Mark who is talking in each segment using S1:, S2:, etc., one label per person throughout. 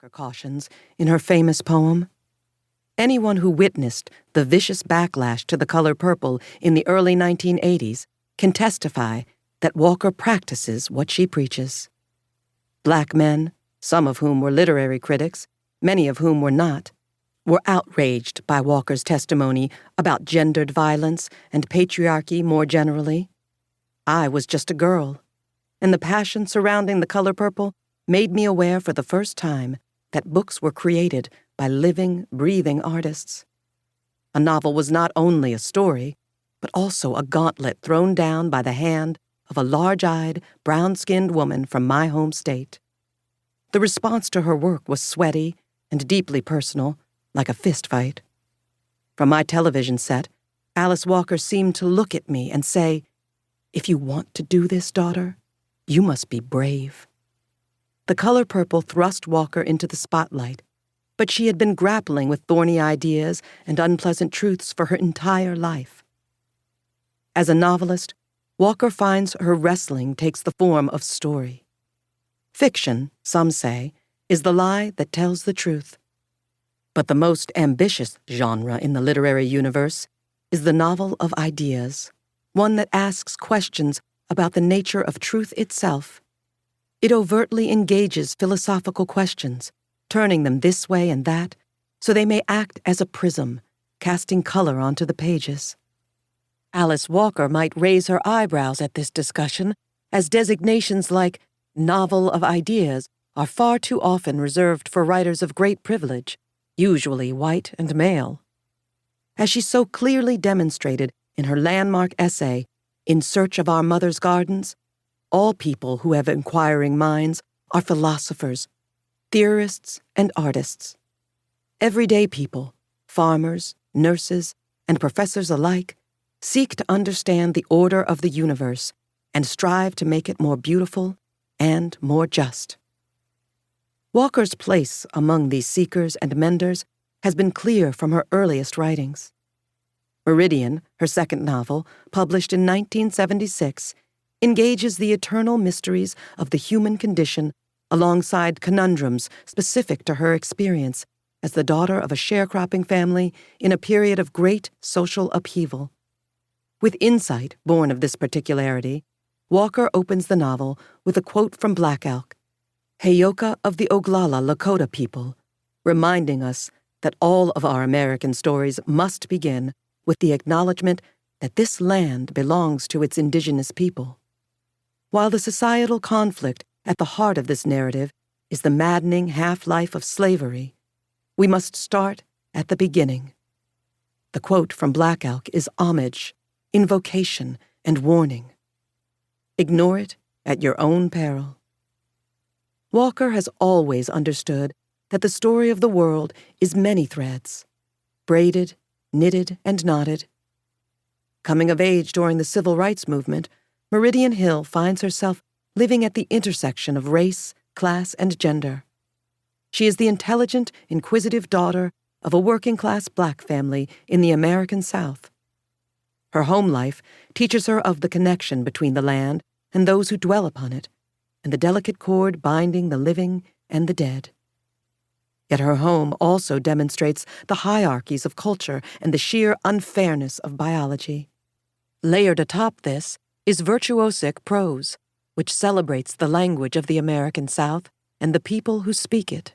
S1: Walker cautions in her famous poem. Anyone who witnessed the vicious backlash to the color purple in the early 1980s can testify that Walker practices what she preaches. Black men, some of whom were literary critics, many of whom were not, were outraged by Walker's testimony about gendered violence and patriarchy more generally. I was just a girl, and the passion surrounding the color purple made me aware for the first time that books were created by living, breathing artists. A novel was not only a story, but also a gauntlet thrown down by the hand of a large-eyed, brown-skinned woman from my home state. The response to her work was sweaty and deeply personal, like a fistfight. From my television set, Alice Walker seemed to look at me and say, "If you want to do this, daughter, you must be brave." The color purple thrust Walker into the spotlight, but she had been grappling with thorny ideas and unpleasant truths for her entire life. As a novelist, Walker finds her wrestling takes the form of story. Fiction, some say, is the lie that tells the truth. But the most ambitious genre in the literary universe is the novel of ideas, one that asks questions about the nature of truth itself. It overtly engages philosophical questions, turning them this way and that, so they may act as a prism, casting color onto the pages. Alice Walker might raise her eyebrows at this discussion, as designations like novel of ideas are far too often reserved for writers of great privilege, usually white and male. As she so clearly demonstrated in her landmark essay, In Search of Our Mother's Gardens, all people who have inquiring minds are philosophers, theorists, and artists. Everyday people, farmers, nurses, and professors alike, seek to understand the order of the universe and strive to make it more beautiful and more just. Walker's place among these seekers and menders has been clear from her earliest writings. Meridian, her second novel, published in 1976, engages the eternal mysteries of the human condition alongside conundrums specific to her experience as the daughter of a sharecropping family in a period of great social upheaval. With insight born of this particularity, Walker opens the novel with a quote from Black Elk, Heyoka of the Oglala Lakota people, reminding us that all of our American stories must begin with the acknowledgement that this land belongs to its indigenous people. While the societal conflict at the heart of this narrative is the maddening half-life of slavery, we must start at the beginning. The quote from Black Elk is homage, invocation, and warning. Ignore it at your own peril. Walker has always understood that the story of the world is many threads, braided, knitted, and knotted. Coming of age during the civil rights movement, Meridian Hill finds herself living at the intersection of race, class, and gender. She is the intelligent, inquisitive daughter of a working-class Black family in the American South. Her home life teaches her of the connection between the land and those who dwell upon it, and the delicate cord binding the living and the dead. Yet her home also demonstrates the hierarchies of culture and the sheer unfairness of biology. Layered atop this is virtuosic prose, which celebrates the language of the American South and the people who speak it.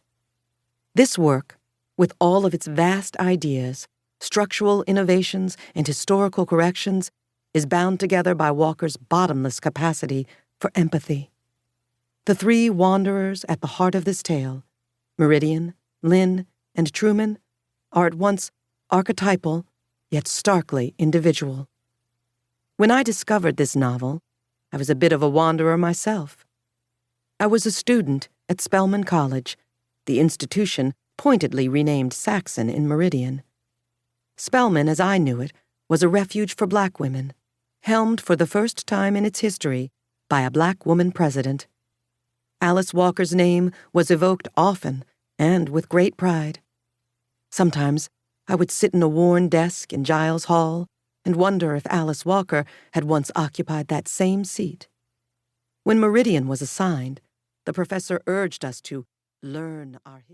S1: This work, with all of its vast ideas, structural innovations, and historical corrections, is bound together by Walker's bottomless capacity for empathy. The three wanderers at the heart of this tale, Meridian, Lynn, and Truman, are at once archetypal, yet starkly individual. When I discovered this novel, I was a bit of a wanderer myself. I was a student at Spelman College, the institution pointedly renamed Saxon in Meridian. Spelman, as I knew it, was a refuge for Black women, helmed for the first time in its history by a Black woman president. Alice Walker's name was evoked often and with great pride. Sometimes I would sit in a worn desk in Giles Hall and wonder if Alice Walker had once occupied that same seat. When Meridian was assigned, the professor urged us to learn our history.